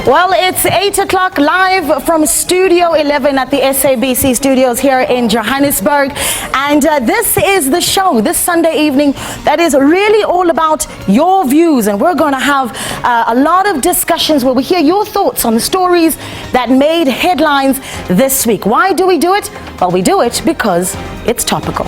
Well, it's 8 o'clock live from Studio 11 at the SABC studios here in Johannesburg. And this is the show this Sunday evening that is really all about your views. And we're going to have a lot of discussions where we hear your thoughts on the stories that made headlines this week. Why do we do it? Well, we do it because it's topical.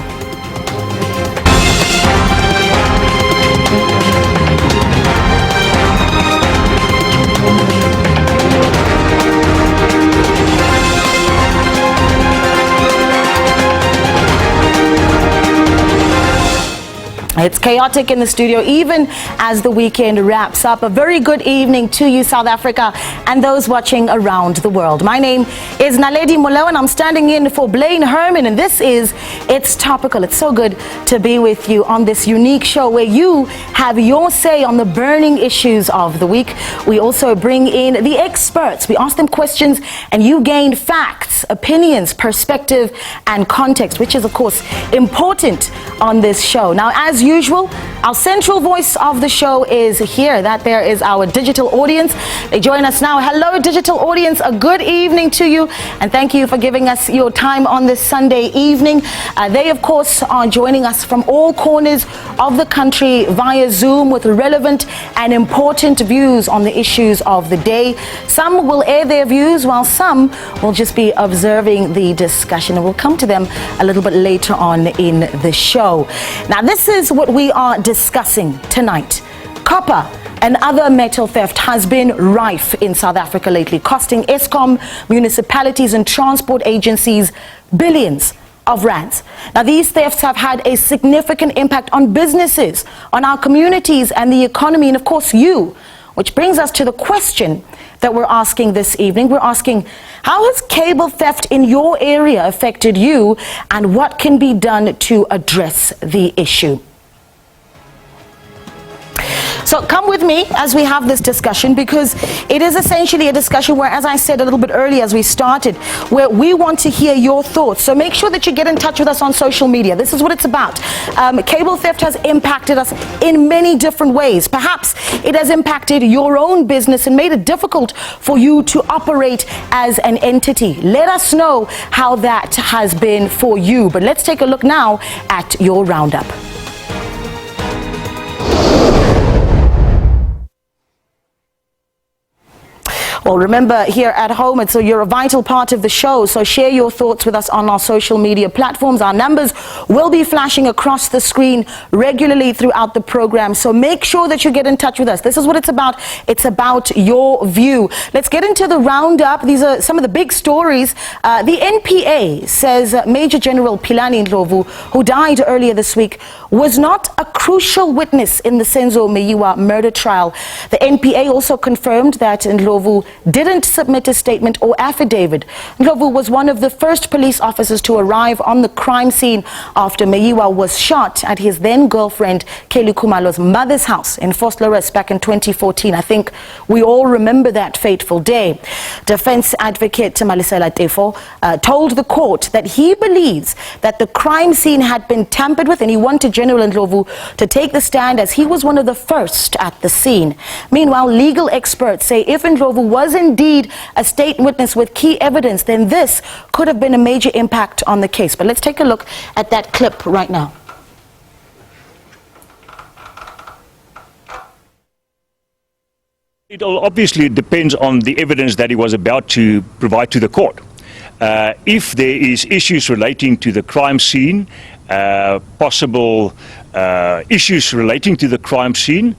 It's chaotic in the studio even as the weekend wraps up. A very good evening to you, South Africa, and those watching around the world. My name is Naledi Molo, and I'm standing in for Blaine Herman, and this is It's Topical. It's so good to be with you on this unique show where you have your say on the burning issues of the week. We also bring in the experts. We ask them questions, and you gain facts, opinions, perspective, and context, which is, of course, important on this show. Now, as usual, our central voice of the show is here. That there is our digital audience. They join us now. Hello, digital audience. A good evening to you, and thank you for giving us your time on this Sunday evening. They, of course, are joining us from all corners of the country via Zoom with relevant and important views on the issues of the day. Some will air their views, while some will just be observing the discussion, and we'll come to them a little bit later on in the show. Now, this is what we are discussing tonight. Copper and other metal theft has been rife in South Africa lately, costing Eskom, municipalities and transport agencies billions of rands. Now, these thefts have had a significant impact on businesses, on our communities and the economy, and of course you, which brings us to the question that we're asking this evening. We're asking, how has cable theft in your area affected you, and what can be done to address the issue? So come with me as we have this discussion, because it is essentially a discussion where, as I said a little bit earlier as we started, where we want to hear your thoughts. So make sure that you get in touch with us on social media. This is what it's about. Cable theft has impacted us in many different ways. Perhaps it has impacted your own business and made it difficult for you to operate as an entity. Let us know how that has been for you. But let's take a look now at your roundup. Well, remember, here at home, you're a vital part of the show, so share your thoughts with us on our social media platforms. Our numbers will be flashing across the screen regularly throughout the program, so make sure that you get in touch with us. This is what it's about. It's about your view. Let's get into the roundup. These are some of the big stories. The NPA says Major General Philani Ndlovu, who died earlier this week, was not a crucial witness in the Senzo Meyiwa murder trial. The NPA also confirmed that Ndlovu didn't submit a statement or affidavit. Ndlovu was one of the first police officers to arrive on the crime scene after Meyiwa was shot at his then girlfriend Kelly Khumalo's mother's house in Vosloorus back in 2014. I think we all remember that fateful day. Defense advocate Malisela Tefo told the court that he believes that the crime scene had been tampered with, and he wanted General Ndlovu to take the stand as he was one of the first at the scene. Meanwhile, legal experts say if Ndlovu was indeed a state witness with key evidence, then this could have been a major impact on the case. But let's take a look at that clip right now. It obviously depends on the evidence that he was about to provide to the court. If there is issues relating to the crime scene, possible issues relating to the crime scene,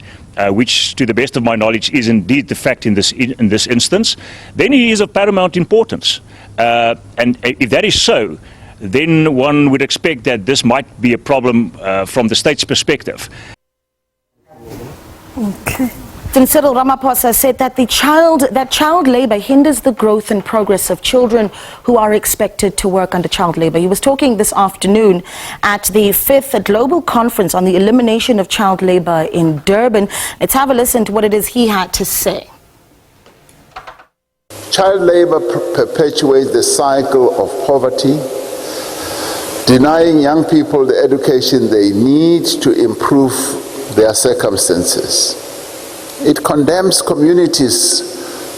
which to the best of my knowledge is indeed the fact in this instance, then he is of paramount importance. And if that is so, then one would expect that this might be a problem from the state's perspective. Okay. Cyril Ramaphosa said that child labor hinders the growth and progress of children who are expected to work under child labor. He was talking this afternoon at the 5th Global Conference on the Elimination of Child Labor in Durban. Let's have a listen to what it is he had to say. Child labor perpetuates the cycle of poverty, denying young people the education they need to improve their circumstances. It condemns communities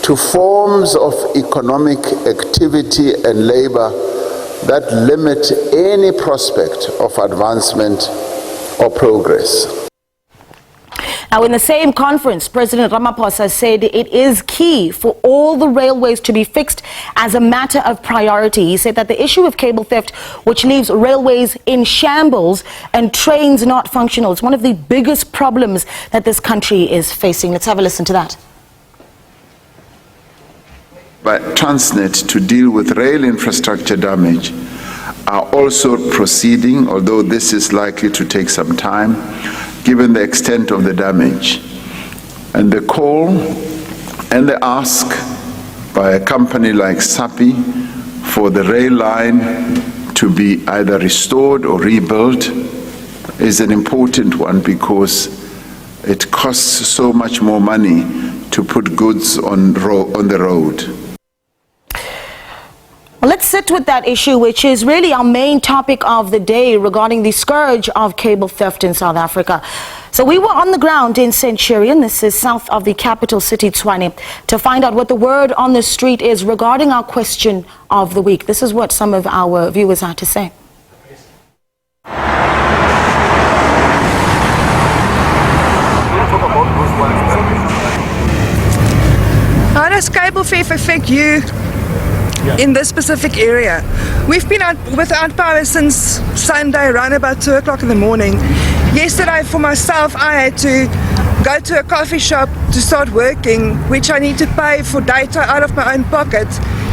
to forms of economic activity and labor that limit any prospect of advancement or progress. Now, in the same conference, President Ramaphosa said it is key for all the railways to be fixed as a matter of priority. He said that the issue of cable theft, which leaves railways in shambles and trains not functional, is one of the biggest problems that this country is facing. Let's have a listen to that. But Transnet to deal with rail infrastructure damage are also proceeding, although this is likely to take some time, given the extent of the damage. And the call and the ask by a company like SABC for the rail line to be either restored or rebuilt is an important one, because it costs so much more money to put goods on the road. Well, let's sit with that issue, which is really our main topic of the day regarding the scourge of cable theft in South Africa. So we were on the ground in Centurion, this is south of the capital city, Tshwane, to find out what the word on the street is regarding our question of the week. This is what some of our viewers had to say. How does cable theft affect you in this specific area? We've been without power since Sunday around about 2 o'clock in the morning. Yesterday for myself, I had to go to a coffee shop to start working, which I need to pay for data out of my own pocket.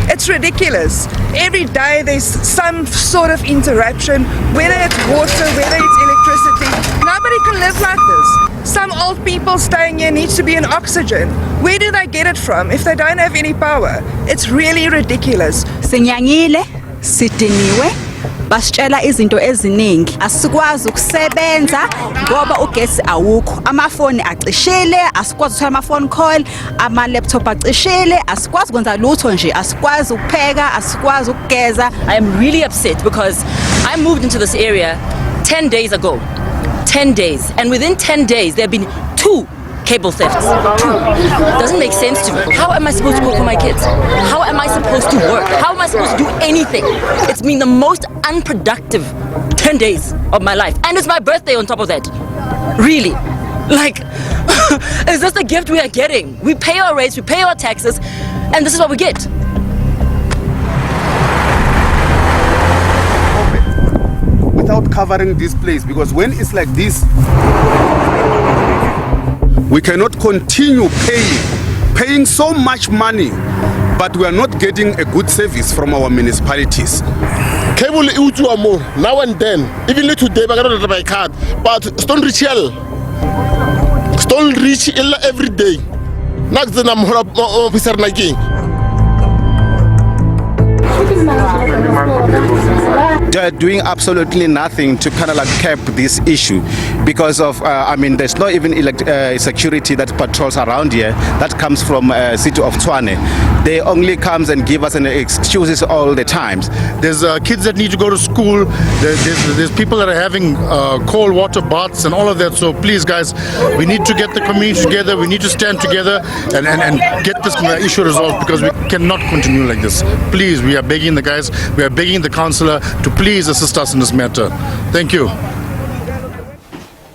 It's ridiculous. Every day there's some sort of interruption, whether it's water, whether it's electricity. Nobody can live like this. Some old people staying here needs to be on oxygen. Where do they get it from if they don't have any power? It's really ridiculous. Sinyangile, sidiniwe, basitshela izinto eziningi. Asikwazi ukusebenza ngoba ugesi awukho. Amafoni acishile, asikwazi ukuthola ama-phone call, ama-laptop acishile, asikwazi ukwenza lutho nje, asikwazi ukupheka, asikwazi ukugeza. I am really upset because I moved into this area 10 days ago. 10 days. And within 10 days, there have been 2 cable thefts. 2. Doesn't make sense to me. How am I supposed to cook for my kids? How am I supposed to work? How am I supposed to do anything? It's been the most unproductive 10 days of my life. And it's my birthday on top of that. Really. Like, is this the gift we are getting? We pay our rates, we pay our taxes, and this is what we get. Without covering this place, because when it's like this, we cannot continue paying so much money, but we are not getting a good service from our municipalities. Cable more now and then, even today, I got my card, but Stone reach every day. Not the number officer again. They're doing absolutely nothing to kind of like cap this issue because of, there's not even security that patrols around here that comes from city of Tshwane. They only comes and give us excuses all the times. There's kids that need to go to school. There's people that are having cold water baths and all of that. So please, guys, we need to get the community together. We need to stand together and get this issue resolved, because we cannot continue like this. Please, we are begging the guys, we are begging the councillor to please assist us in this matter. Thank you.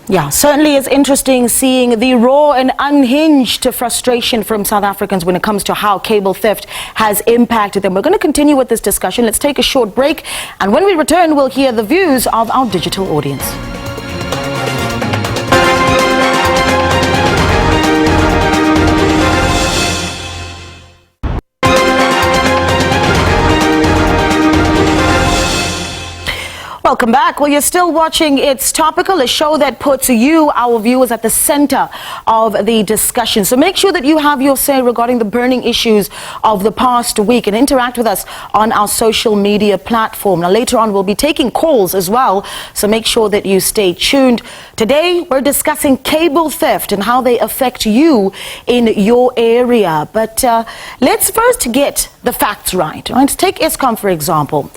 Yeah, certainly it's interesting seeing the raw and unhinged frustration from South Africans when it comes to how cable theft has impacted them. We're going to continue with this discussion. Let's take a short break, and when we return, we'll hear the views of our digital audience. Welcome back. Well, you're still watching It's Topical, a show that puts you, our viewers, at the center of the discussion. So make sure that you have your say regarding the burning issues of the past week and interact with us on our social media platform. Now, later on, we'll be taking calls as well, so make sure that you stay tuned. Today, we're discussing cable theft and how they affect you in your area. But let's first get the facts right. Take Eskom, for example.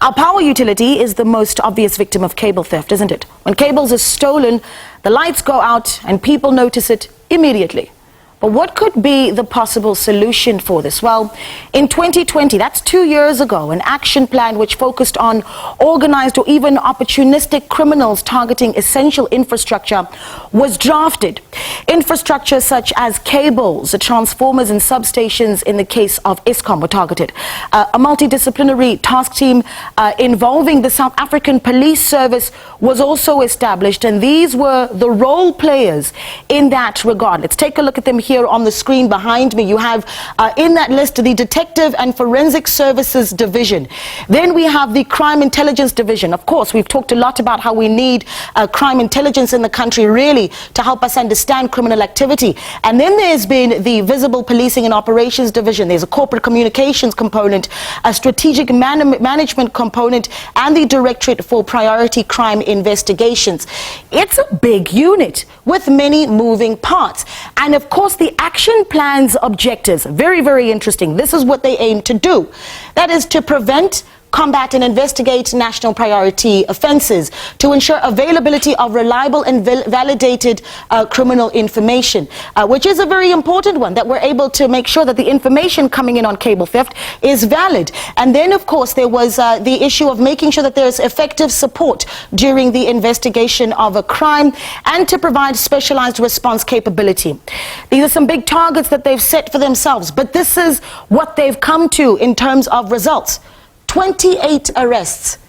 Our power utility is the most obvious victim of cable theft, isn't it? When cables are stolen, the lights go out and people notice it immediately. But what could be the possible solution for this? Well, in 2020, that's 2 years ago, an action plan which focused on organized or even opportunistic criminals targeting essential infrastructure was drafted. Infrastructure such as cables, transformers and substations in the case of Eskom were targeted. A multidisciplinary task team involving the South African Police Service was also established, and these were the role players in that regard. Let's take a look at them here on the screen behind me. You have in that list the Detective and Forensic Services Division. Then we have the Crime Intelligence Division. Of course, we've talked a lot about how we need crime intelligence in the country, really, to help us understand criminal activity. And then there's been the Visible Policing and Operations Division. There's a corporate communications component, a strategic management component, and the Directorate for Priority Crime Investigations. It's a big unit with many moving parts. And of course, the action plan's objectives, very, very interesting. This is what they aim to do. That is to prevent, combat and investigate national priority offences, to ensure availability of reliable and validated criminal information, which is a very important one, that we're able to make sure that the information coming in on cable theft is valid. And then, of course, there was the issue of making sure that there's effective support during the investigation of a crime and to provide specialized response capability. These are some big targets that they've set for themselves, but this is what they've come to in terms of results. 28 arrests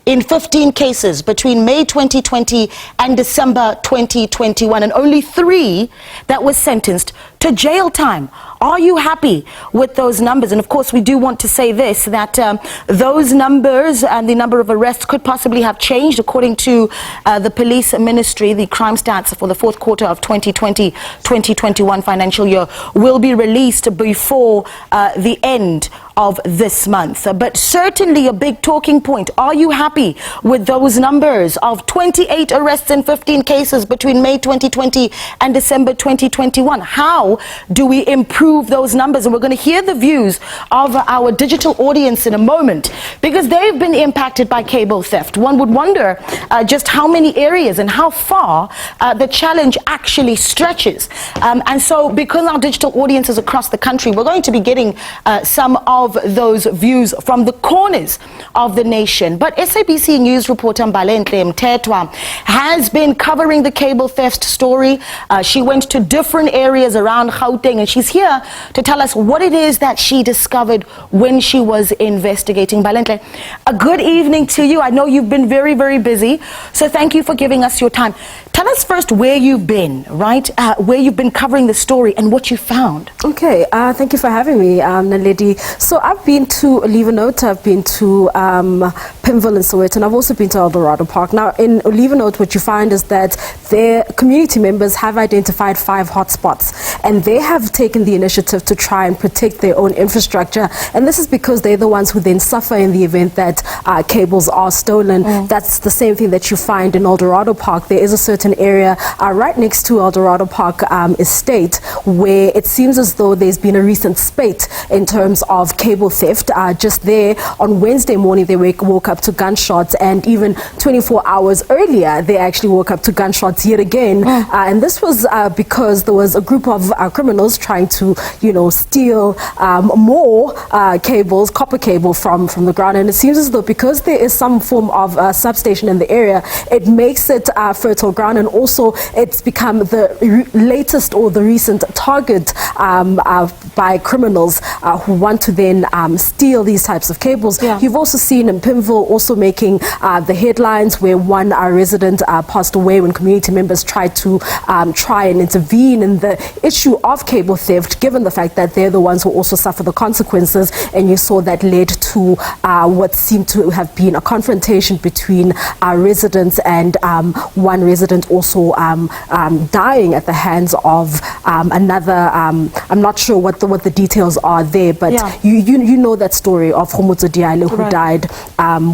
in 15 cases between May 2020 and December 2021, and only 3 that were sentenced to jail time. Are you happy with those numbers? And of course, we do want to say this, that those numbers and the number of arrests could possibly have changed. According to the police ministry, the crime stats for the fourth quarter of 2020-2021 financial year will be released before the end of this month. But certainly a big talking point. Are you happy with those numbers of 28 arrests in 15 cases between May 2020 and December 2021? How do we improve those numbers? And we're going to hear the views of our digital audience in a moment, because they've been impacted by cable theft. One would wonder just how many areas and how far the challenge actually stretches. And so because our digital audience is across the country, we're going to be getting some of those views from the corners of the nation. But SABC News reporter Mbalenhle Mthethwa has been covering the cable theft story. She went to different areas around Gauteng, and she's here to tell us what it is that she discovered when she was investigating. Mbalenhle, a good evening to you. I know you've been very, very busy, so thank you for giving us your time. Tell us first where you've been, right? Where you've been covering the story and what you found. Okay, thank you for having me, Naledi. So I've been to Olivenote, I've been to Pimville and Soweto, and I've also been to Eldorado Park. Now, in Olivenote, what you find is that their community members have identified 5 hotspots, and they have taken the initiative to try and protect their own infrastructure. And this is because they're the ones who then suffer in the event that cables are stolen. That's the same thing that you find in Eldorado Park. There is a certain area right next to Eldorado Park estate where it seems as though there's been a recent spate in terms of cable theft. Just there on Wednesday morning, they woke up to gunshots, and even 24 hours earlier, they actually woke up to gunshots yet again. And this was because there was a group of criminals trying to, steal more cables, copper cable from the ground. And it seems as though because there is some form of substation in the area, it makes it fertile ground, and also it's become the latest or the recent target by criminals who want to then steal these types of cables. You've also seen in Pimville also making the headlines where one resident passed away when community members tried to try and intervene in the issue of cable theft, given the fact that they're the ones who also suffer the consequences. And you saw that led to what seemed to have been a confrontation between residents, and one resident also dying at the hands of another. I'm not sure what the details are there, but you know that story of Homotso Diale who died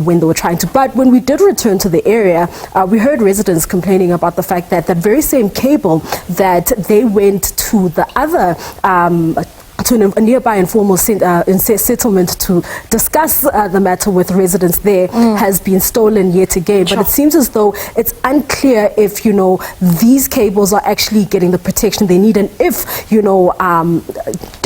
when they were trying to. But when we did return to the area, we heard residents complaining about the fact that that very same cable that they went to the other to a nearby informal settlement to discuss the matter with residents there has been stolen yet again. But it seems as though it's unclear if, you know, these cables are actually getting the protection they need, and if, you know,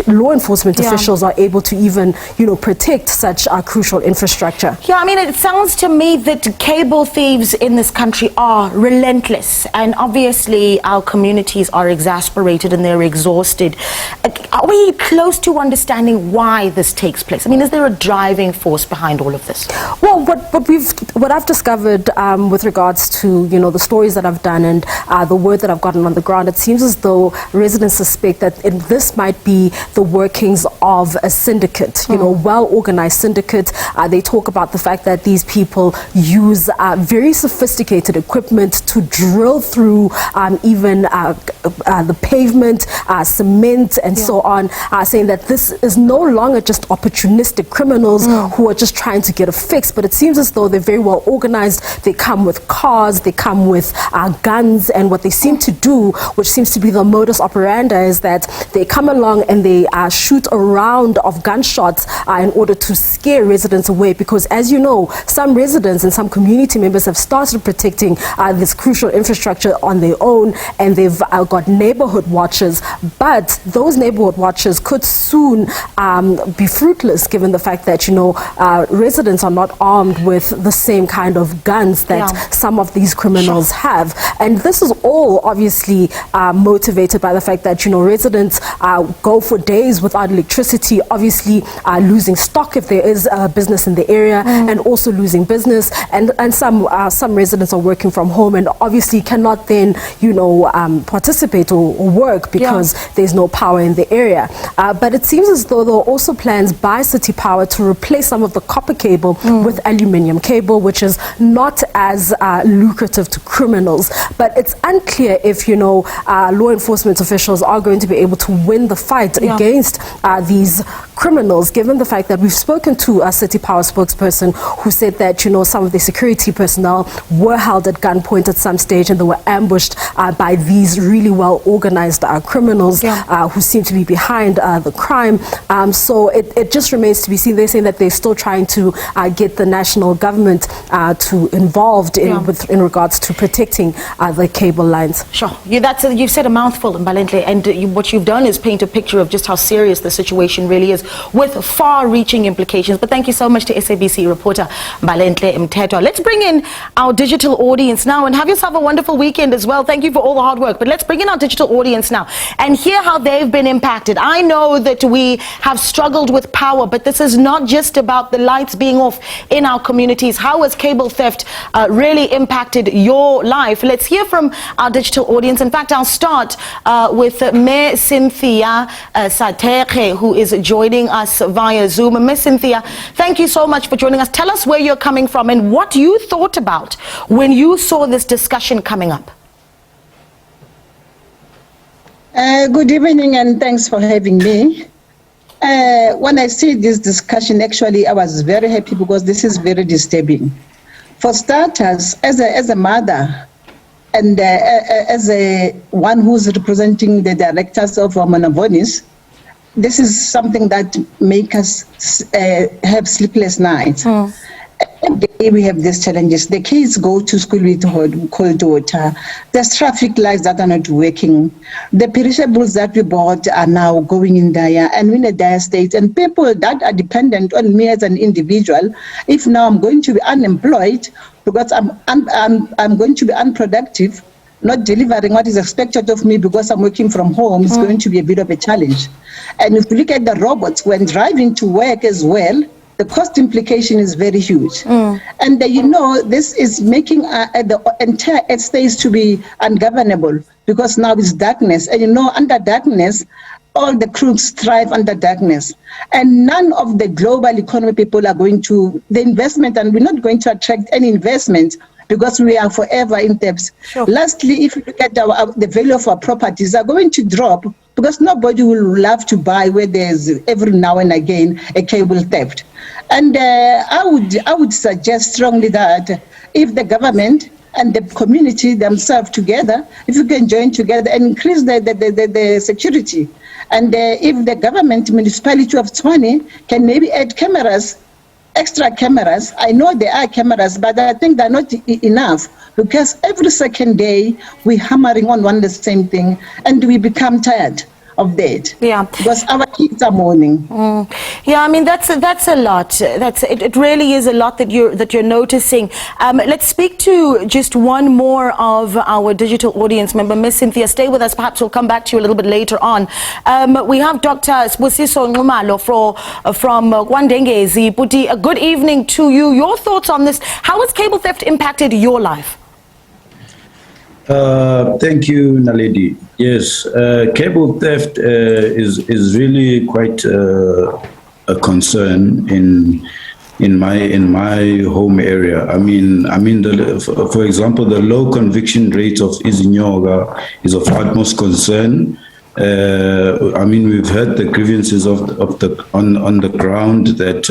law enforcement officials are able to even, you know, protect such crucial infrastructure. Yeah, I mean, it sounds to me that cable thieves in this country are relentless, and obviously our communities are exasperated and they're exhausted. Are we close to understanding why this takes place? I mean, is there a driving force behind all of this? Well, what I've discovered with regards to, you know, the stories that I've done and the word that I've gotten on the ground, it seems as though residents suspect that this might be the workings of a syndicate, you know, well-organized syndicate. They talk about the fact that these people use very sophisticated equipment to drill through even the pavement, cement, and so on, saying that this is no longer just opportunistic criminals who are just trying to get a fix, but it seems as though they're very well organized. They come with cars, they come with guns, and what they seem to do, which seems to be the modus operandi, is that they come along and they shoot a round of gunshots in order to scare residents away, because as you know, some residents and some community members have started protecting this crucial infrastructure on their own, and they've got neighborhood watchers, but those neighborhood watchers could soon be fruitless, given the fact that, you know, residents are not armed with the same kind of guns that some of these criminals have. And this is all obviously motivated by the fact that, you know, residents go for days without electricity, obviously losing stock if there is a business in the area, and also losing business, and some residents are working from home and obviously cannot then, you know, participate or work because there's no power in the area. But it seems as though there are also plans by City Power to replace some of the copper cable with aluminium cable, which is not as lucrative to criminals. But it's unclear if, you know, law enforcement officials are going to be able to win the fight against these criminals, given the fact that we've spoken to a City Power spokesperson who said that, you know, some of the security personnel were held at gunpoint at some stage and they were ambushed by these really well organized criminals who seem to be behind the crime. So it just remains to be seen. They're saying that they're still trying to get the national government to involved in regards to protecting the cable lines. Sure. You've said a mouthful, Mbalenhle, and what you've done is paint a picture of just how serious the situation really is, with far-reaching implications. But thank you so much to SABC reporter Mbalenhle Mthethwa. Let's bring in our digital audience now, and have yourself a wonderful weekend as well. Thank you for all the hard work. But let's bring in our digital audience now and hear how they've been impacted. I know that we have struggled with power, but this is not just about the lights being off in our communities. How has cable theft really impacted your life? Let's hear from our digital audience. In fact, I'll start with Mayor Cynthia Satekhe, who is joining us via Zoom. Miss Cynthia, thank you so much for joining us. Tell us where you're coming from and what you thought about when you saw this discussion coming up. Good evening and thanks for having me. When I see this discussion, actually, I was very happy because this is very disturbing. For starters, as a mother and as one who's representing the directors of Monavonis, this is something that makes us have sleepless nights. Every day we have these challenges. The kids go to school with cold water. There's traffic lights that are not working. The perishables that we bought are now going in dire, and we're in a dire state. And people that are dependent on me as an individual, if now I'm going to be unemployed because I'm going to be unproductive, not delivering what is expected of me because I'm working from home, is going to be a bit of a challenge. And if you look at the robots, when driving to work as well, the cost implication is very huge. And you know, this is making the entire estate to be ungovernable because now it's darkness. And you know, under darkness, all the crooks thrive under darkness. And none of the global economy people are going to, the investment, and we're not going to attract any investment because we are forever in debt. Sure. Lastly, if you look at the value of our properties are going to drop because nobody will love to buy where there's every now and again a cable theft. And I would suggest strongly that if the government and the community themselves together, if you can join together and increase the security And if the government municipality of Tshwane can maybe add cameras, extra cameras. I know there are cameras, but I think they're not enough, because every second day we're hammering on one the same thing, and we become tired of that. Yeah. Because our kids are mourning. Yeah, I mean that's a lot. It really is a lot that you're noticing. Let's speak to just one more of our digital audience member, Miss Cynthia. Stay with us. Perhaps we'll come back to you a little bit later on. We have Dr. Sbusiso Nxumalo from Kwandengezi. Puti, a good evening to you. Your thoughts on this? How has cable theft impacted your life? Thank you, Naledi. Yes, cable theft is really quite a concern in my home area. I mean, for example, the low conviction rate of Izinyoga is of utmost concern. I mean, we've heard the grievances on the ground that.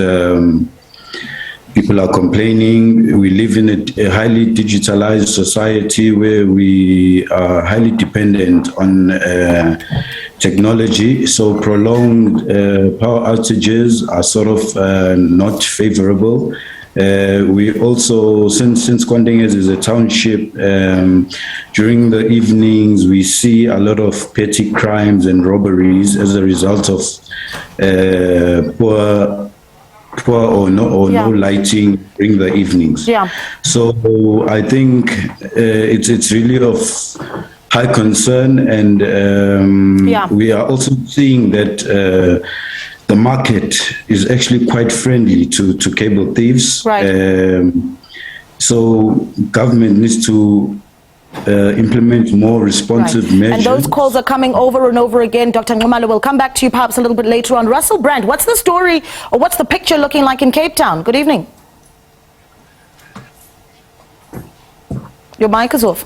People are complaining. We live in a highly digitalized society where we are highly dependent on technology. So prolonged power outages are sort of not favorable. We also, since Kwandengezi is a township, during the evenings we see a lot of petty crimes and robberies as a result of poor or no lighting during the evenings. Yeah. So I think it's really of high concern, and we are also seeing that the market is actually quite friendly to cable thieves. Right. So government needs to implement more responsive measures. And those calls are coming over and over again. Dr. Nxumalo, we'll come back to you perhaps a little bit later on. Russell Brand, what's the story, or what's the picture looking like in Cape Town? Good evening. Your mic is off.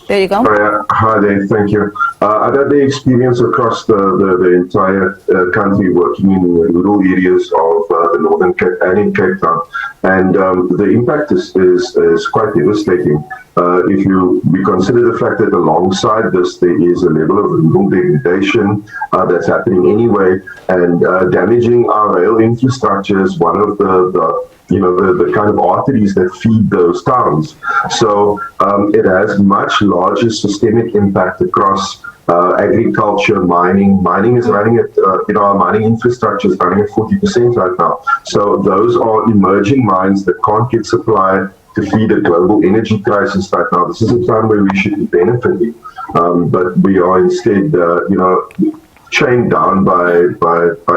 There you go. Hi there, thank you. I've had the experience across the entire country working in rural areas of the Northern Cape and in Cape Town, and the impact is quite devastating. If we consider the fact that alongside this there is a level of rural degradation that's happening anyway, and damaging our rail infrastructure is one of the kind of arteries that feed those towns. So it has much larger systemic impact across agriculture, mining. Mining is running at, our mining infrastructure is running at 40% right now. So those are emerging mines that can't get supply to feed a global energy crisis right now. This is a time where we should be benefiting, but we are instead, chained down by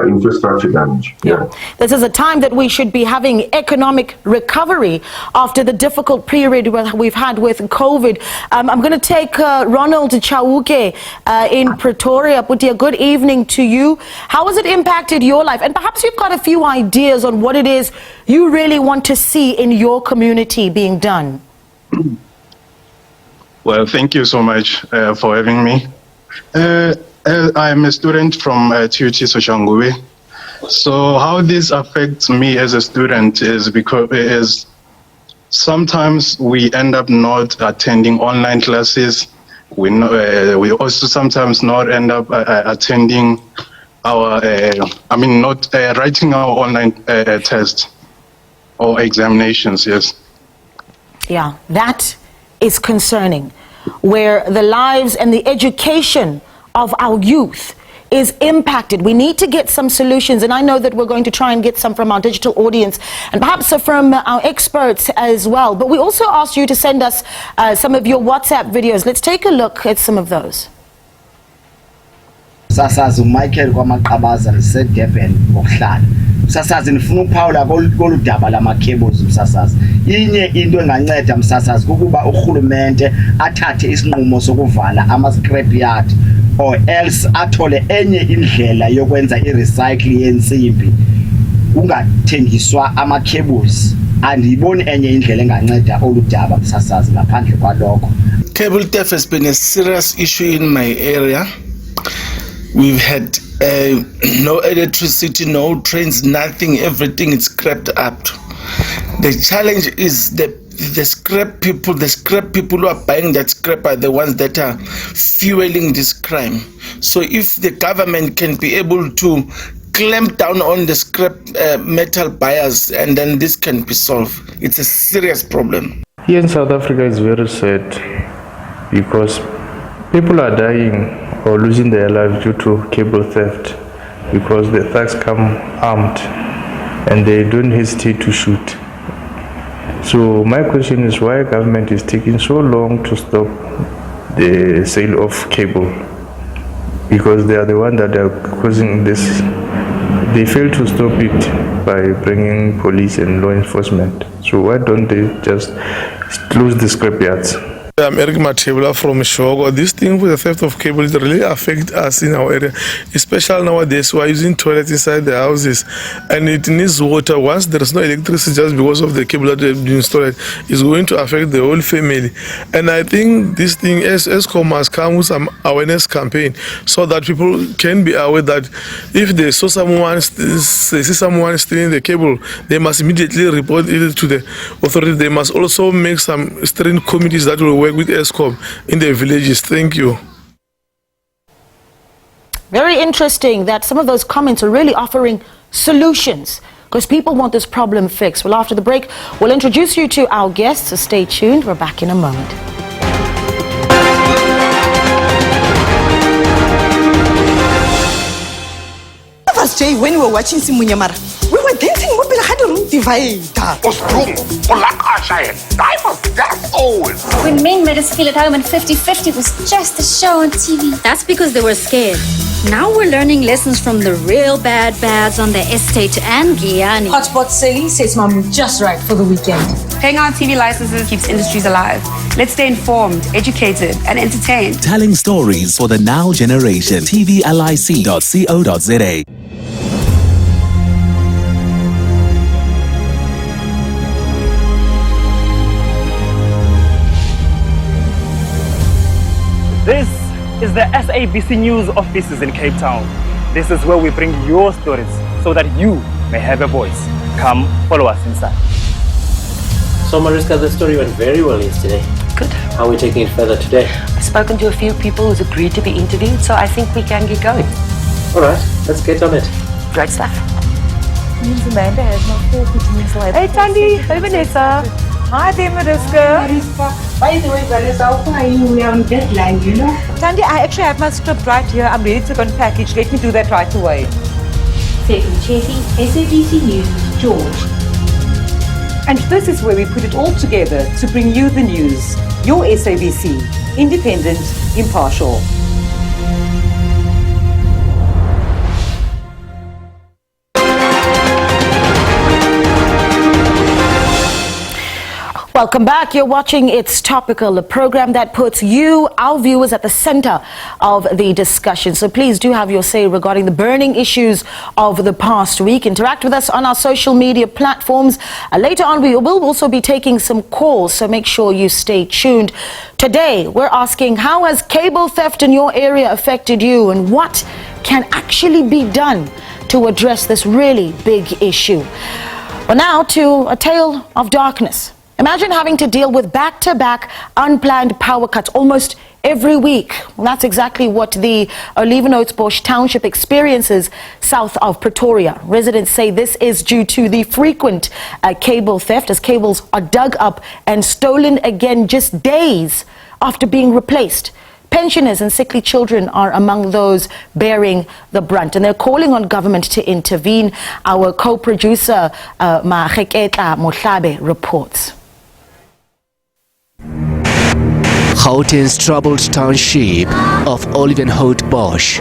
infrastructure damage. Yeah. This is a time that we should be having economic recovery after the difficult period we've had with COVID. I'm going to take Ronald Chauke in Pretoria. Puti, a good evening to you. How has it impacted your life? And perhaps you've got a few ideas on what it is you really want to see in your community being done. Well, thank you so much for having me. I'm a student from TUT Soshanguve. So how this affects me as a student is because sometimes we end up not attending online classes. We also sometimes not end up attending our, not writing our online tests or examinations, yes. Yeah, that is concerning, where the lives and the education of our youth is impacted. We need to get some solutions, and I know that we're going to try and get some from our digital audience and perhaps from our experts as well. But we also asked you to send us some of your WhatsApp videos. Let's take a look at some of those. Sasazi uMichael kwaMaqabaza lisedurban ngokuhlala. Msasazi nifuna ukuphawula koludaba lama-cables msasazi. Inye into enganceda msasazi kukuba urhulumente athathe isinqumo sokuvala ama-scrapyard, or else athole enye indlela yokwenza i-recycle yensimbi, kungathengiswa ama-cables. Andiyiboni enye indlela enganceda olu daba msasazi ngaphandle kwalokho. Cable theft has been a serious issue in my area. We've had no electricity, no trains, nothing, everything is scrapped up. The challenge is the the scrap people who are buying that scrap are the ones that are fueling this crime. So if the government can be able to clamp down on the scrap metal buyers, and then this can be solved. It's a serious problem. Here in South Africa it's very sad because people are dying or losing their lives due to cable theft because the thugs come armed and they don't hesitate to shoot. So my question is why government is taking so long to stop the sale of cable, because they are the ones that are causing this. They fail to stop it by bringing police and law enforcement. So why don't they just close the scrapyards? I'm Eric Matebula from Shogo. This thing with the theft of cable really affects us in our area, especially nowadays. We are using toilets inside the houses and it needs water. Once there is no electricity just because of the cable that has been installed, it's going to affect the whole family. And I think this thing, ESCOM must come with some awareness campaign so that people can be aware that if they see someone stealing the cable, they must immediately report it to the authorities. They must also make some steering committees that will work with ESCOM in the villages. Thank you. Very interesting that some of those comments are really offering solutions because people want this problem fixed. Well, after the break, we'll introduce you to our guests, so stay tuned. We're back in a moment. Last day when we were watching Simunyamara, we were dancing mobile had a room divider. When men made us feel at home and 50-50 was just a show on TV. That's because they were scared. Now we're learning lessons from the real bads on the estate and Guyana. Hotspot selling sets mom just right for the weekend. Paying our TV licenses keeps industries alive. Let's stay informed, educated, and entertained. Telling stories for the now generation. tvlic.co.za. This is the SABC News offices in Cape Town. This is where we bring your stories so that you may have a voice. Come follow us inside. So Mariska, the story went very well yesterday. Good. How are we taking it further today? I've spoken to a few people who's agreed to be interviewed, so I think we can get going. All right, let's get on it. Great stuff. Means Amanda has not 4 good meals later. Hey Tandy, hey Vanessa. Hi there Mariska. By the way, Vanessa, how are you? We are on deadline, you know. Tandy, I actually have my script right here. I'm ready to go and package. Let me do that right away. Second checking, SABC News, George. And this is where we put it all together to bring you the news. Your SABC, independent, impartial. Welcome back. You're watching It's Topical, a program that puts you, our viewers, at the center of the discussion. So please do have your say regarding the burning issues of the past week. Interact with us on our social media platforms. Later on, we will also be taking some calls, so make sure you stay tuned. Today, we're asking, how has cable theft in your area affected you, and what can actually be done to address this really big issue? Well, now to a tale of darkness. Imagine having to deal with back-to-back unplanned power cuts almost every week. Well, that's exactly what the Olivenhoutbosch township experiences south of Pretoria. Residents say this is due to the frequent cable theft, as cables are dug up and stolen again just days after being replaced. Pensioners and sickly children are among those bearing the brunt, and they're calling on government to intervene. Our co-producer, Maheketa Mohlabe, reports. Gauteng's troubled township of Olivenhoutbosch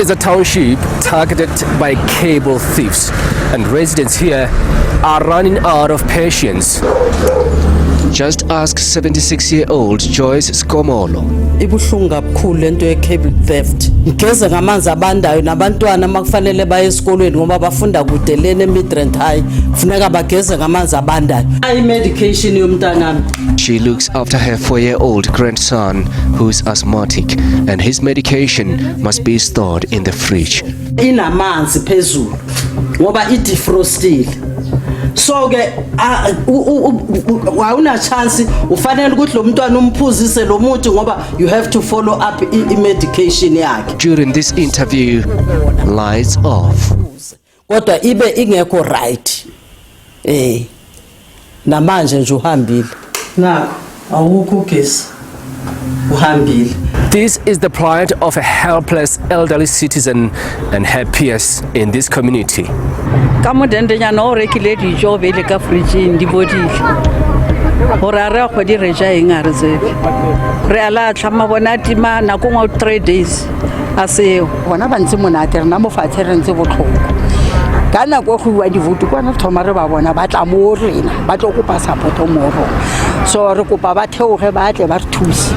is a township targeted by cable thieves, and residents here are running out of patience. Just ask 76-year-old Joyce Skomolo. Ibuhlungu kakhulu lento ye cable theft. Ngeze ngamanzi abandayo nabantwana makufanele baye esikolweni ngoba bafunda kude lene Midrand High. Funeka bageze ngamanzi abandayo. Ay medication yomntanami. She looks after her 4-year-old grandson who's asthmatic, and his medication must be stored in the fridge. Inamanzi phezulu ngoba idefrostile. so ke awuna chance ufanele ukuthi lo mntwana umphuzise lo muthi ngoba you have to follow up i-medication yakhe. During this interview, lights off. Kodwa ibe ingekho right. Namanje nje uhambile. Nakho awukho ugesi. Uhambile. This is the plight of a helpless elderly citizen and her peers in this community. Ka modendenya o rekile dijo vele ka fridge di bodile. Hore a re go di reja eng a re tsebe. Re ala tlhama bona tima na go 3 days. Ase bona ba ntse monate re na mo fatshe re ntse botlhoko. Ka nako go bua divutu kwana thoma re ba bona ba tla mo rena ba tlo kopa support mo rona. So re kopa ba theoge ba tle ba re thuse.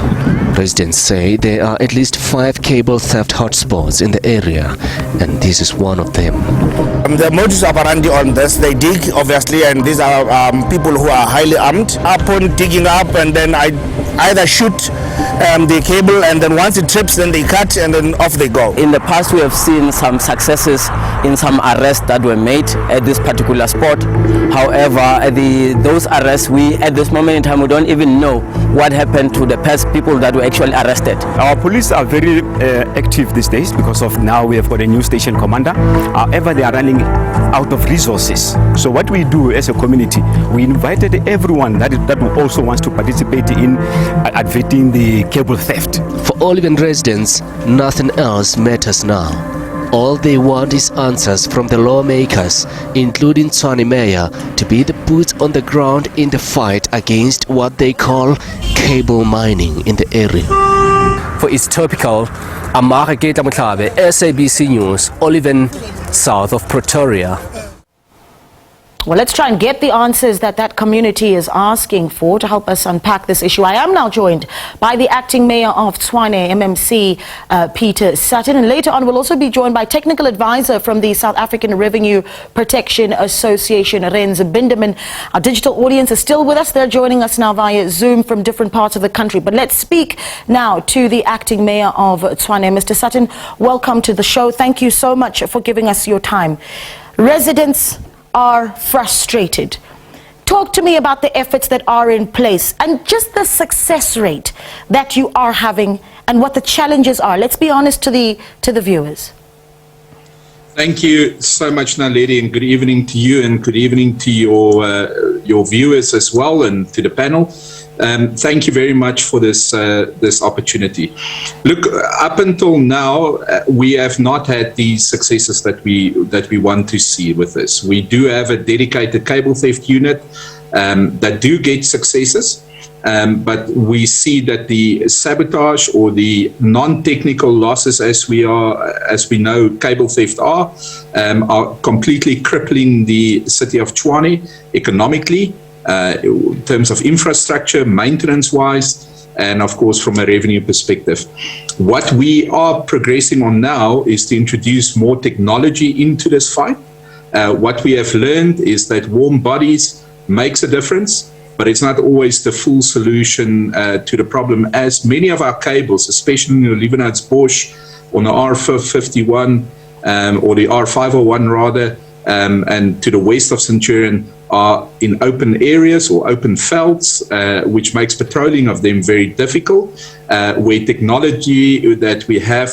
Residents say there are at least 5 cable theft hotspots in the area, and this is one of them. The modus operandi on this, they dig obviously, and these are people who are highly armed. Upon digging up, and then I either shoot the cable, and then once it trips, then they cut, and then off they go. In the past, we have seen some successes in some arrests that were made at this particular spot. However, those arrests, at this moment in time, we don't even know what happened to the people that were actually arrested. Our police are very active these days because of now we have got a new station commander. However, they are running out of resources. So what we do as a community, we invited everyone that also wants to participate in adverting the cable theft. For Olivan residents, nothing else matters now. All they want is answers from the lawmakers, including Tshwane Mayor, to be the boots on the ground in the fight against what they call cable mining in the area. For its Topical, Amara Geta Mutlabe, SABC News, Olivan, south of Pretoria. Well, let's try and get the answers that community is asking for to help us unpack this issue. I am now joined by the acting mayor of Tshwane, MMC, Peter Sutton. And later on, we'll also be joined by technical advisor from the South African Revenue Protection Association, Renz Binderman. Our digital audience is still with us. They're joining us now via Zoom from different parts of the country. But let's speak now to the acting mayor of Tshwane. Mr. Sutton, welcome to the show. Thank you so much for giving us your time. Residents are frustrated. Talk to me about the efforts that are in place and just the success rate that you are having and what the challenges are. Let's be honest to the viewers. Thank you so much, Naledi, and good evening to you and good evening to your viewers as well and to the panel. Thank you very much for this opportunity. Look, up until now, we have not had these successes that we want to see with this. We do have a dedicated cable theft unit that do get successes, but we see that the sabotage or the non-technical losses, as we know cable theft are completely crippling the city of Tshwane economically. In terms of infrastructure, maintenance-wise, and of course from a revenue perspective. What we are progressing on now is to introduce more technology into this fight. What we have learned is that warm bodies makes a difference, but it's not always the full solution to the problem, as many of our cables, especially in the Liebenhardtsbosch on the R51 or the R501 rather, and to the west of Centurion, are in open areas or open felds, which makes patrolling of them very difficult, where technology that we have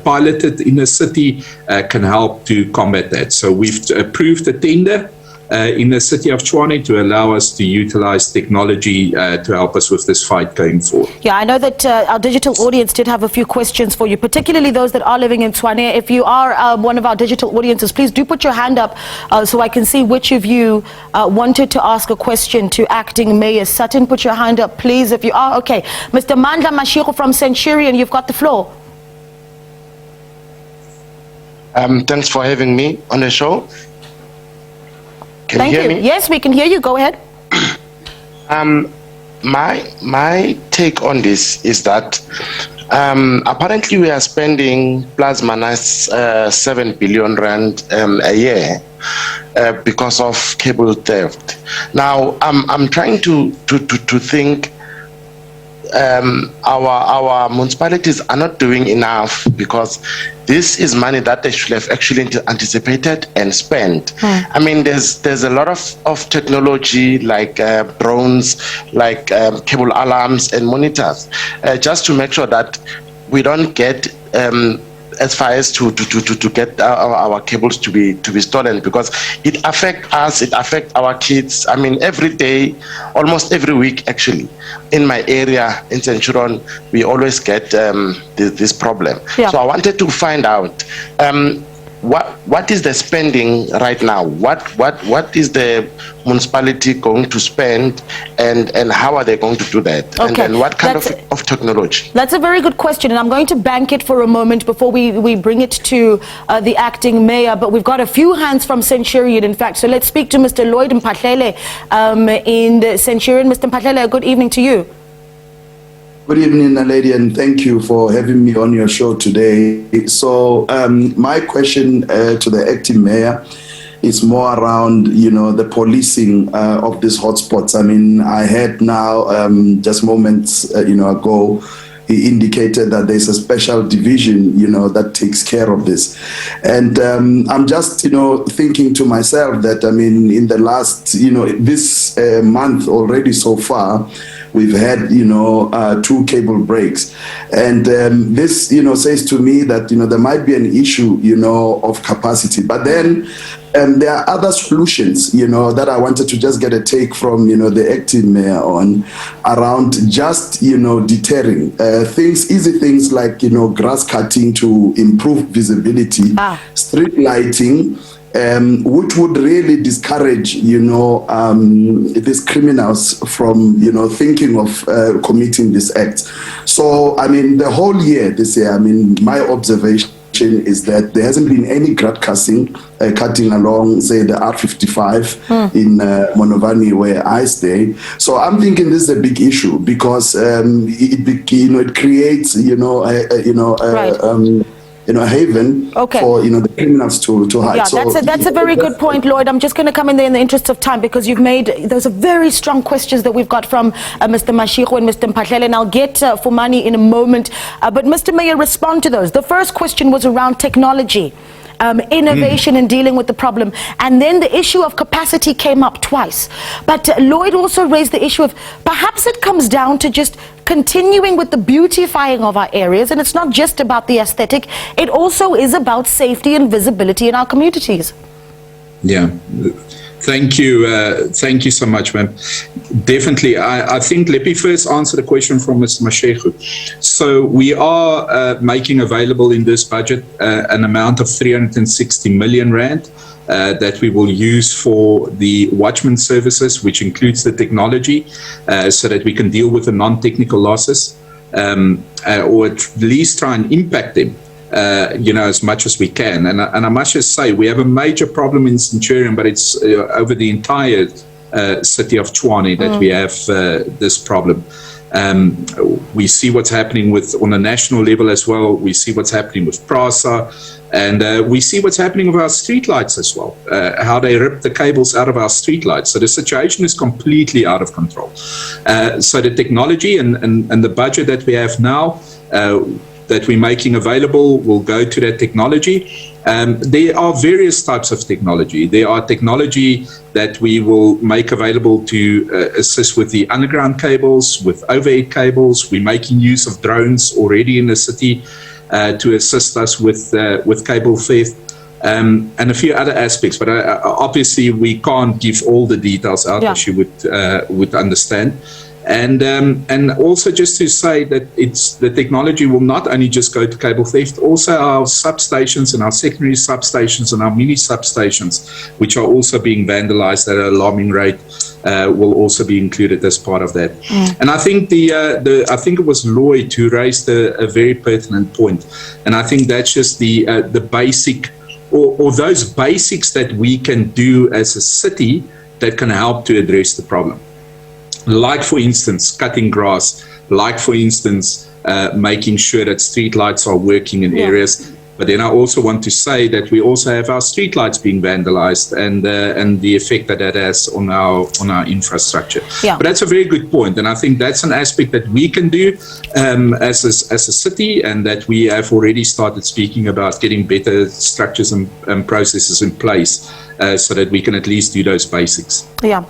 piloted in the city can help to combat that. So we've approved a tender in the city of Tshwane to allow us to utilize technology to help us with this fight going forward. Yeah, I know that our digital audience did have a few questions for you, particularly those that are living in Tshwane. If you are one of our digital audiences, please do put your hand up so I can see which of you wanted to ask a question to Acting Mayor Sutton. Put your hand up, please, if you are. Okay, Mr. Mandla Mashiro from Centurion, you've got the floor. Thanks for having me on the show. Can you hear me? Yes, we can hear you. Go ahead. My take on this is that apparently we are spending plus minus 7 billion rand a year because of cable theft. Now I'm trying to think our municipalities are not doing enough, because this is money that they should have actually anticipated and spent. I mean, there's a lot of technology like drones, like cable alarms and monitors, just to make sure that we don't get as far as to get our cables to be stolen, because it affects us, it affects our kids. I mean, every day, almost every week actually, in my area in Tshwane, we always get this problem. Yeah. So I wanted to find out what is the spending right now? What is the municipality going to spend, and how are they going to do that? Okay. And then what kind of technology? That's a very good question, and I'm going to bank it for a moment before we bring it to the acting mayor. But we've got a few hands from Centurion, in fact. So let's speak to Mr. Lloyd Mphahlele in Centurion. Mr. Mphahlele, good evening to you. Good evening, lady, and thank you for having me on your show today. So my question to the acting mayor is more around, the policing of these hotspots. I mean, I heard now just moments, ago, he indicated that there's a special division, that takes care of this. And I'm just, thinking to myself that, I mean, in the last, this month already so far, we've had, 2 cable breaks. And this, says to me that, there might be an issue, of capacity. But then there are other solutions, that I wanted to just get a take from, the acting mayor on, around just, deterring easy things like, grass cutting to improve visibility, street lighting, which would really discourage, these criminals from, thinking of committing this act. So, I mean, the whole year, this year, I mean, my observation is that there hasn't been any grass cutting along, say, the R55 in Monovanie, where I stay. So I'm thinking this is a big issue, because it creates, a haven for the criminals to hide. Yeah, so that's a very good point, Lloyd. I'm just going to come in there in the interest of time, because you've made those are very strong questions that we've got from Mr. Mashiko and Mr. Mphahlele, and I'll get for money in a moment. But Mr. Mayor, respond to those. The first question was around technology. Innovation in dealing with the problem, and then the issue of capacity came up twice. But Lloyd also raised the issue of perhaps it comes down to just continuing with the beautifying of our areas, and it's not just about the aesthetic, it also is about safety and visibility in our communities. Yeah. Thank you so much, ma'am. Definitely. I think let me first answer the question from Mr. Mashego. So we are making available in this budget an amount of 360 million rand that we will use for the watchman services, which includes the technology, so that we can deal with the non-technical losses, or at least try and impact them. As much as we can. And I must just say, we have a major problem in Centurion, but it's over the entire city of Tshwane that we have this problem. We see what's happening on a national level as well. We see what's happening with PRASA, and we see what's happening with our streetlights as well, how they rip the cables out of our streetlights. So the situation is completely out of control. So the technology and the budget that we have now, that we're making available, will go to that technology. There are various types of technology. There are technology that we will make available to assist with the underground cables, with overhead cables. We're making use of drones already in the city to assist us with cable theft, and a few other aspects. But obviously, we can't give all the details out, as you would understand. And also just to say that the technology will not only just go to cable theft, also our substations and our secondary substations and our mini substations, which are also being vandalized at an alarming rate, will also be included as part of that. And I think I think it was Lloyd who raised a very pertinent point, and I think that's just the basic or those basics that we can do as a city that can help to address the problem. Like, for instance, cutting grass, like, for instance, making sure that street lights are working in areas. But then I also want to say that we also have our streetlights being vandalized and the effect that has on our infrastructure. Yeah. But that's a very good point, and I think that's an aspect that we can do as a city, and that we have already started speaking about getting better structures and processes in place so that we can at least do those basics. Yeah.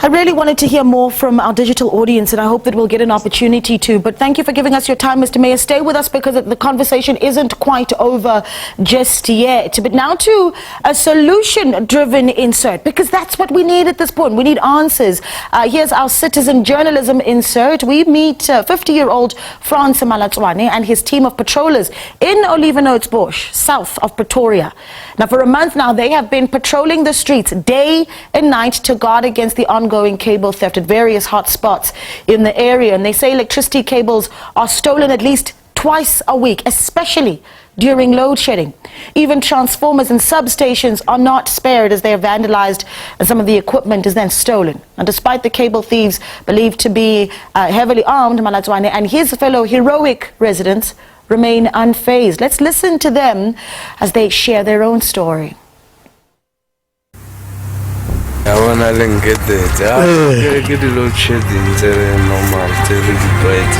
I really wanted to hear more from our digital audience, and I hope that we'll get an opportunity to. But thank you for giving us your time, Mr. Mayor. Stay with us because the conversation isn't quite over just yet. But now to a solution-driven insert, because that's what we need at this point. We need answers. Here's our citizen journalism insert. We meet 50-year-old Frans Tshwane and his team of patrollers in Olifantsfontein, south of Pretoria. Now, for a month now, they have been patrolling the streets day and night to guard against the ongoing cable theft at various hot spots in the area. And they say electricity cables are stolen at least twice a week, especially during load shedding. Even transformers and substations are not spared as they are vandalized and some of the equipment is then stolen. And despite the cable thieves believed to be heavily armed, Tshwane and his fellow heroic residents remain unfazed. Let's listen to them as they share their own story. I wanna get that. Get the load shedding, normal, bright.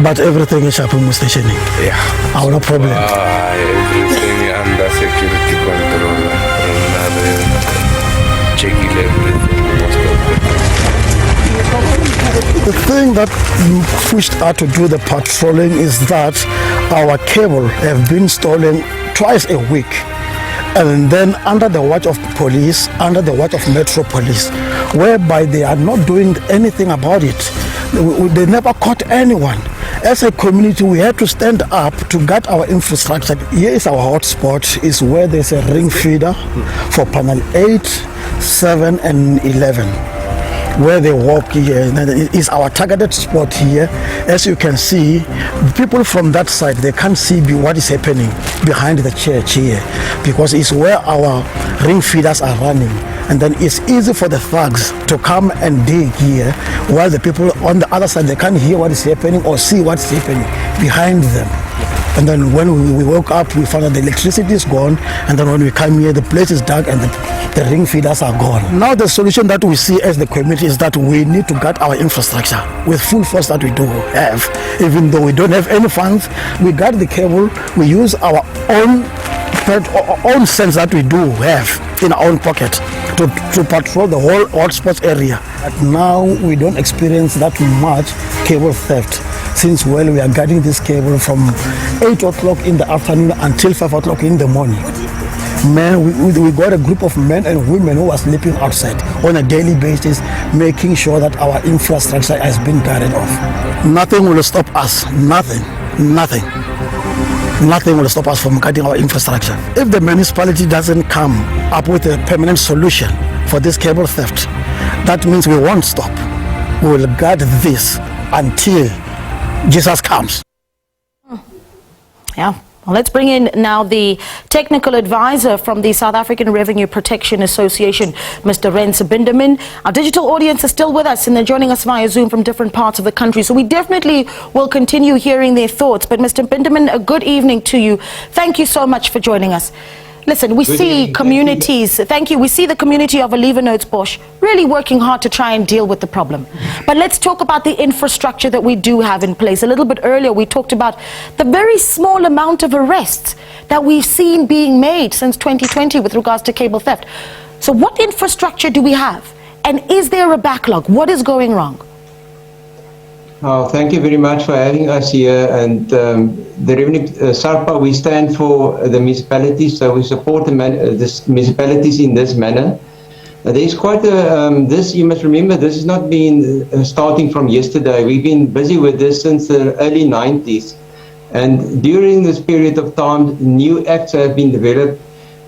But everything is up in station. Yeah. Our problem. Everything under security control. Checking everything. The thing that pushed us to do the patrolling is that our cable have been stolen twice a week, and then under the watch of police, under the watch of Metro Police, whereby they are not doing anything about it. They never caught anyone. As a community, we had to stand up to guard our infrastructure. Here is our hotspot, is where there's a ring feeder for panel 8, 7 and 11. Where they walk here is our targeted spot here. As you can see, people from that side, they can't see what is happening behind the church here, because it's where our ring feeders are running. And then it's easy for the thugs to come and dig here, while the people on the other side, they can't hear what is happening or see what's happening behind them. And then when we woke up, we found that the electricity is gone. And then when we come here, the place is dark and the ring feeders are gone. Now the solution that we see as the community is that we need to guard our infrastructure with full force that we do have. Even though we don't have any funds, we guard the cable, we use our own sense that we do have in our own pocket to patrol the whole hotspots area. But now we don't experience that much cable theft, since we are guarding this cable from 8 o'clock in the afternoon until 5 o'clock in the morning. Men, we got a group of men and women who are sleeping outside on a daily basis, making sure that our infrastructure has been guarded off. Nothing will stop us. Nothing will stop us from guarding our infrastructure. If the municipality doesn't come up with a permanent solution for this cable theft, that means we won't stop. We will guard this until Jesus comes. Yeah. Well, let's bring in now the technical advisor from the South African Revenue Protection Association, Mr. Rens Binderman. Our digital audience is still with us and they're joining us via Zoom from different parts of the country. So we definitely will continue hearing their thoughts. But Mr. Binderman, a good evening to you. Thank you so much for joining us. Listen, we see communities, thank you, we see the community of Olifantsfontein really working hard to try and deal with the problem. But let's talk about the infrastructure that we do have in place. A little bit earlier, we talked about the very small amount of arrests that we've seen being made since 2020 with regards to cable theft. So what infrastructure do we have? And is there a backlog? What is going wrong? Oh, thank you very much for having us here. And the Revenue SARPA, we stand for the municipalities, so we support the municipalities in this manner. There is quite a, this, you must remember, this has not been starting from yesterday. We've been busy with this since the early 90s. And during this period of time, new acts have been developed,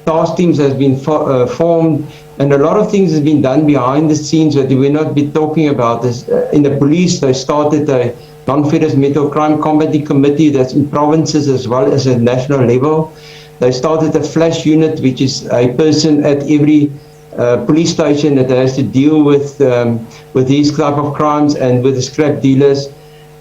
task teams have been formed, and a lot of things has been done behind the scenes that we will not be talking about. This in the police, they started a non-ferrous metal crime combating committee that's in provinces as well as at national level. They started a flash unit, which is a person at every police station that has to deal with these type of crimes and with the scrap dealers.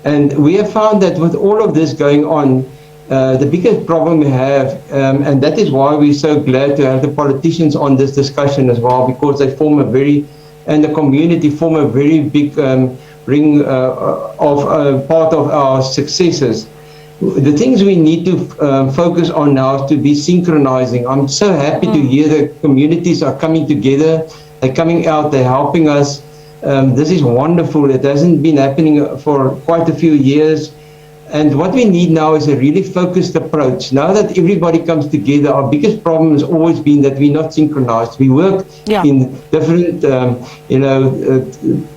And we have found that with all of this going on, the biggest problem we have, and that is why we're so glad to have the politicians on this discussion as well, because they form and the community form a very big ring of part of our successes. The things we need to focus on now is to be synchronizing. I'm so happy to hear the communities are coming together, they're coming out, they're helping us. This is wonderful. It hasn't been happening for quite a few years. And what we need now is a really focused approach. Now that everybody comes together, our biggest problem has always been that we're not synchronized. We work in different,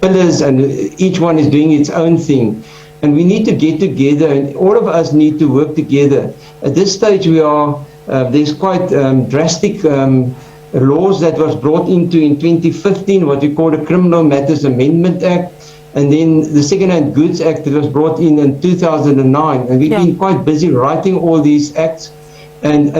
pillars, and each one is doing its own thing. And we need to get together, and all of us need to work together. At this stage, there's quite drastic laws that was brought into in 2015, what we call the Criminal Matters Amendment Act. And then the Second-Hand Goods Act that was brought in 2009. And we've been quite busy writing all these acts and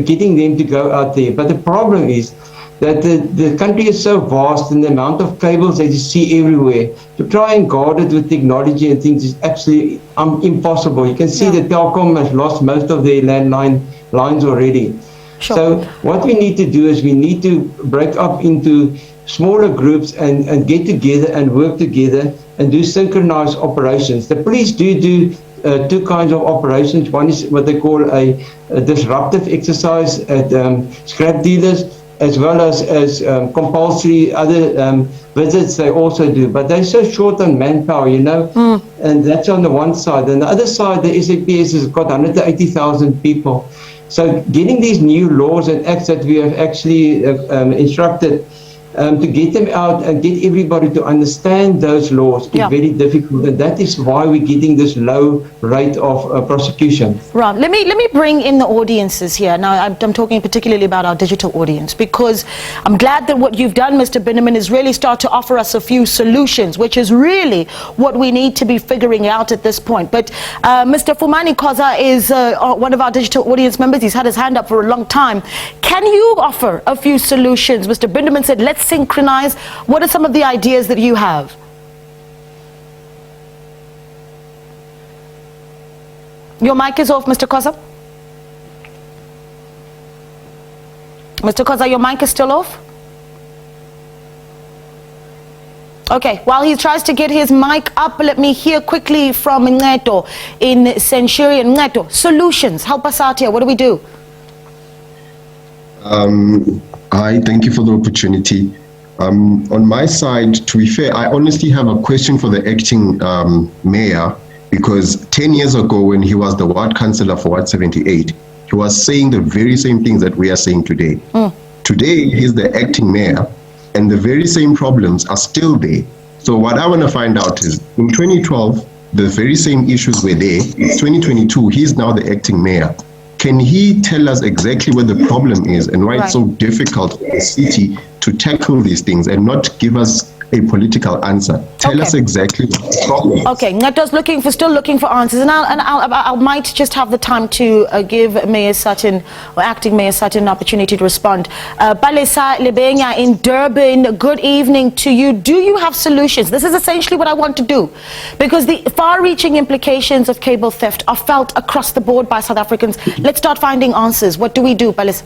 getting them to go out there. But the problem is that the country is so vast, and the amount of cables that you see everywhere, to try and guard it with technology and things is absolutely impossible. You can see that Telkom has lost most of their landline lines already. Sure. So what we need to do is we need to break up into smaller groups and get together and work together and do synchronized operations. The police do two kinds of operations. One is what they call a disruptive exercise at scrap dealers, as well as compulsory other visits they also do. But they're so short on manpower, and that's on the one side. On the other side, the SAPS has got 180,000 people. So getting these new laws and acts that we have actually instructed to get them out and get everybody to understand those laws is very difficult, and that is why we're getting this low rate of prosecution. Right. Let me bring in the audiences here. Now, I'm talking particularly about our digital audience, because I'm glad that what you've done, Mr. Binneman, is really start to offer us a few solutions, which is really what we need to be figuring out at this point. But Mr. Fumani Khoza is one of our digital audience members. He's had his hand up for a long time. Can you offer a few solutions? Mr. Binneman said, let's synchronize. What are some of the ideas that you have? Your mic is off, Mr. Khoza. Mr. Khoza, your mic is still off? Okay, while he tries to get his mic up, let me hear quickly from Nqeto in Centurion. Nqeto, solutions, help us out here. What do we do? Hi, thank you for the opportunity. On my side, to be fair, I honestly have a question for the acting mayor, because 10 years ago when he was the ward councillor for Ward 78, he was saying the very same things that we are saying today. Today, he's the acting mayor, and the very same problems are still there. So what I want to find out is, in 2012, the very same issues were there. It's 2022, he's now the acting mayor. Can he tell us exactly what the problem is and why it's so difficult for the city to tackle these things and not give us a political answer? Tell us exactly what the problem is. Okay, Ngeto's still looking for answers, and I might just have the time to give Mayor Sutton, or Acting Mayor Sutton, an opportunity to respond. Palesa Lebenya in Durban, good evening to you. Do you have solutions? This is essentially what I want to do, because the far-reaching implications of cable theft are felt across the board by South Africans. Let's start finding answers. What do we do, Palesa?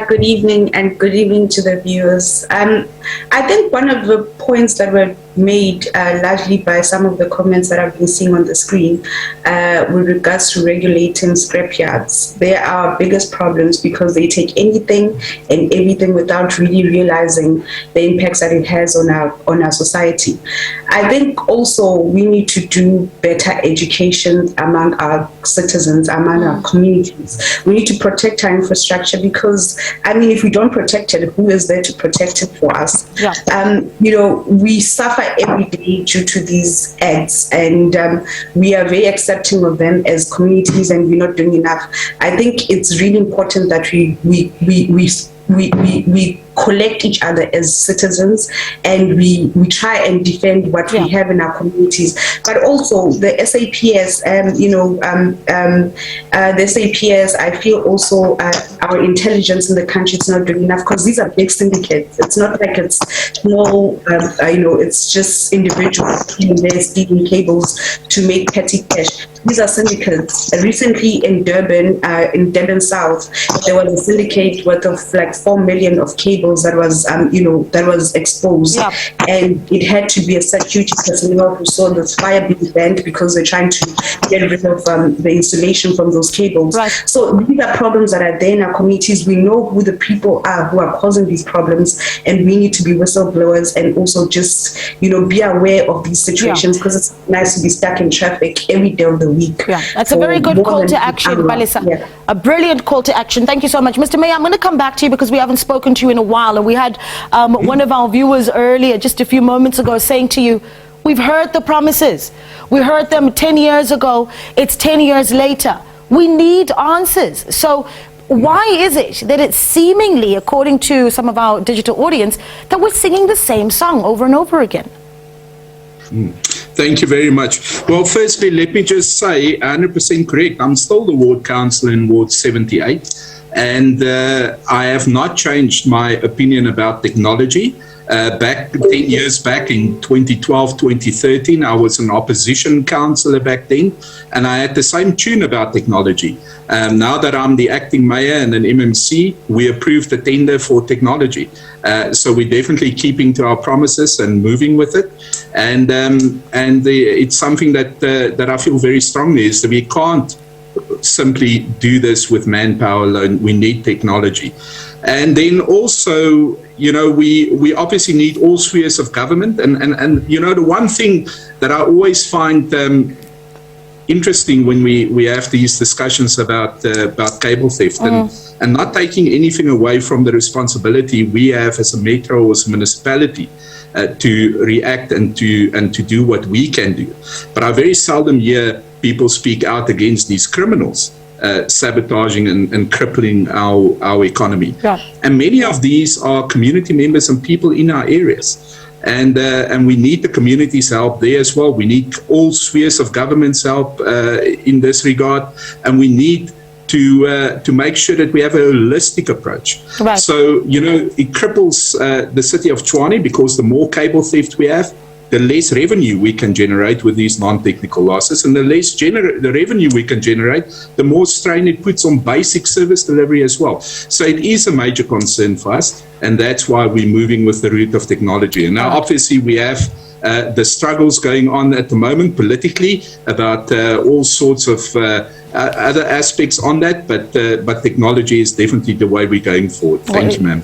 Good evening, and good evening to the viewers. I think one of the points that were made largely by some of the comments that I've been seeing on the screen with regards to regulating scrapyards. They are our biggest problems, because they take anything and everything without really realizing the impacts that it has on our society. I think also we need to do better education among our citizens, among our communities. We need to protect our infrastructure, because I mean, if we don't protect it, who is there to protect it for us? We suffer every day due to these acts, and we are very accepting of them as communities, and we're not doing enough. I think it's really important that we collect each other as citizens, and we try and defend what we have in our communities. But also the SAPS, the SAPS, I feel also our intelligence in the country is not doing enough, because these are big syndicates. It's not like it's small, it's just individuals stealing cables to make petty cash. These are syndicates. Recently in Durban South, there was a syndicate worth of like 4 million of cables that was, that was exposed, and it had to be a security personnel who saw the fire being banned because they're trying to get rid of the insulation from those cables. So these are problems that are there in our communities. We know who the people are who are causing these problems, and we need to be whistleblowers and also just, be aware of these situations, because it's nice to be stuck in traffic every day of the week. That's a very good call to action, Balisa. A brilliant call to action. Thank you so much. Mr. Mayor, I'm going to come back to you because we haven't spoken to you in a while, and we had one of our viewers earlier, just a few moments ago, saying to you, we've heard the promises. We heard them 10 years ago. It's 10 years later. We need answers. So why is it that it's seemingly, according to some of our digital audience, that we're singing the same song over and over again? Thank you very much. Well, firstly, let me just say 100% correct. I'm still the ward councillor in Ward 78, and I have not changed my opinion about technology. Back 10 years back in 2012, 2013, I was an opposition councillor back then, and I had the same tune about technology. Now that I'm the acting mayor and an MMC, we approved the tender for technology. So we're definitely keeping to our promises and moving with it. And it's something that I feel very strongly is that we can't simply do this with manpower alone. We need technology. And then also, we obviously need all spheres of government. And the one thing that I always find interesting when we have these discussions about cable theft and not taking anything away from the responsibility we have as a metro or as a municipality to react and to do what we can do. But I very seldom hear people speak out against these criminals sabotaging and crippling our economy. And many of these are community members and people in our areas. And we need the community's help there as well. We need all spheres of government's help in this regard, and we need to make sure that we have a holistic approach. So, it cripples the city of Tshwane, because the more cable theft we have, the less revenue we can generate with these non-technical losses, and the less the revenue we can generate, the more strain it puts on basic service delivery as well. So it is a major concern for us, and that's why we're moving with the route of technology. And now, obviously, we have the struggles going on at the moment politically about all sorts of other aspects on that, but technology is definitely the way we're going forward. Thank you, ma'am.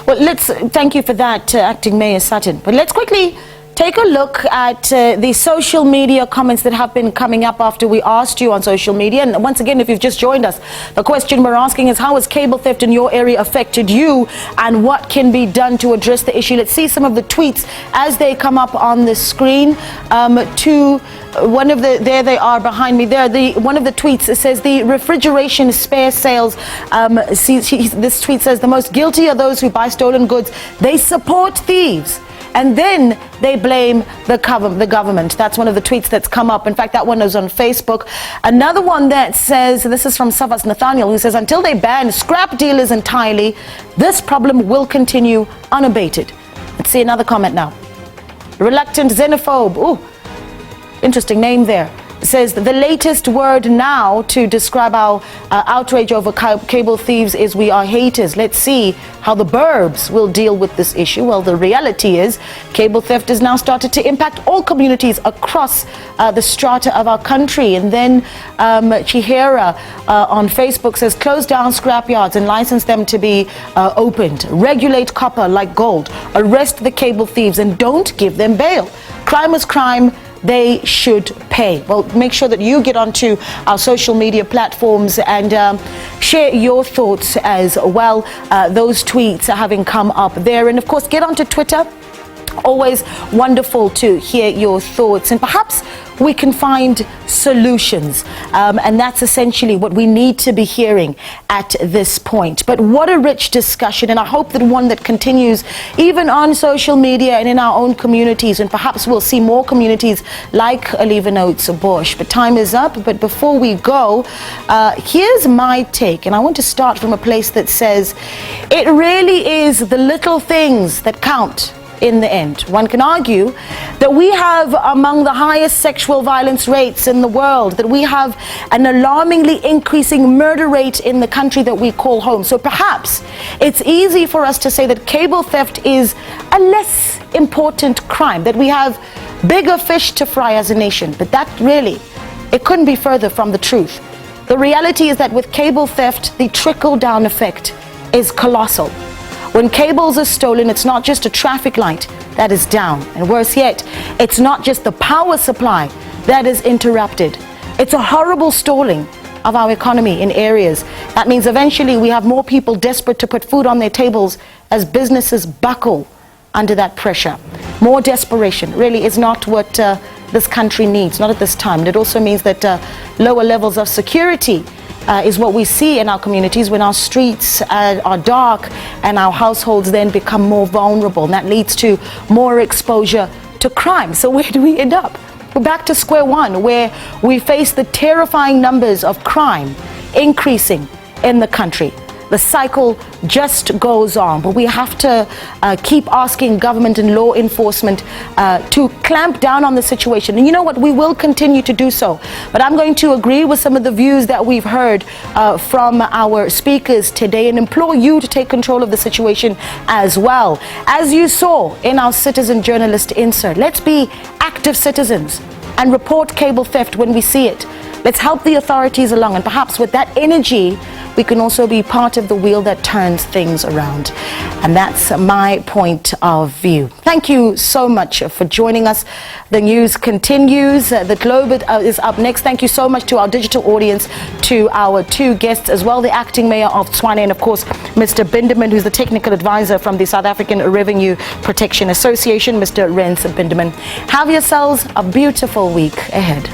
Well, thank you for that, Acting Mayor Sutton. But let's quickly take a look at the social media comments that have been coming up after we asked you on social media. And once again, if you've just joined us, the question we're asking is, how has cable theft in your area affected you, and what can be done to address the issue? Let's see some of the tweets as they come up on the screen. There they are behind me there. One of the tweets says the refrigeration spare sales. This tweet says the most guilty are those who buy stolen goods. They support thieves, and then they blame the government. That's one of the tweets that's come up. In fact, that one is on Facebook. Another one that says, this is from Savas Nathaniel, who says, until they ban scrap dealers entirely, this problem will continue unabated. Let's see another comment now. Reluctant xenophobe. Ooh, interesting name there. Says the latest word now to describe our outrage over cable thieves is we are haters. Let's see how the burbs will deal with this issue. Well, the reality is cable theft has now started to impact all communities across the strata of our country. And then Chihera on Facebook says, close down scrapyards and license them to be opened. Regulate copper like gold. Arrest the cable thieves and don't give them bail. Crime is crime. They should pay. Well, make sure that you get onto our social media platforms and share your thoughts as well. Those tweets are having come up there. And of course, get onto Twitter. Always wonderful to hear your thoughts. And perhaps we can find solutions. And that's essentially what we need to be hearing at this point. But what a rich discussion, and I hope that one that continues even on social media and in our own communities, and perhaps we'll see more communities like Olivenotes-Bosch. But time is up. But before we go, here's my take, and I want to start from a place that says it really is the little things that count in the end. One can argue that we have among the highest sexual violence rates in the world, that we have an alarmingly increasing murder rate in the country that we call home. So perhaps it's easy for us to say that cable theft is a less important crime, that we have bigger fish to fry as a nation. But that really, it couldn't be further from the truth. The reality is that with cable theft, the trickle-down effect is colossal. When cables are stolen, it's not just a traffic light that is down. And worse yet, it's not just the power supply that is interrupted. It's a horrible stalling of our economy in areas. That means eventually we have more people desperate to put food on their tables as businesses buckle under that pressure. More desperation really is not what this country needs, not at this time. And it also means that lower levels of security is what we see in our communities when our streets are dark and our households then become more vulnerable. And that leads to more exposure to crime. So where do we end up? We're back to square one, where we face the terrifying numbers of crime increasing in the country. The cycle just goes on, but we have to keep asking government and law enforcement to clamp down on the situation. And you know what? We will continue to do so. But I'm going to agree with some of the views that we've heard from our speakers today and implore you to take control of the situation as well. As you saw in our citizen journalist insert, let's be active citizens and report cable theft when we see it. Let's help the authorities along, and perhaps with that energy, we can also be part of the wheel that turns things around. And that's my point of view. Thank you so much for joining us. The news continues. The Globe is up next. Thank you so much to our digital audience, to our two guests as well, the acting mayor of Tshwane, and of course, Mr. Binderman, who's the technical advisor from the South African Revenue Protection Association, Mr. Rens Binderman. Have yourselves a beautiful week ahead.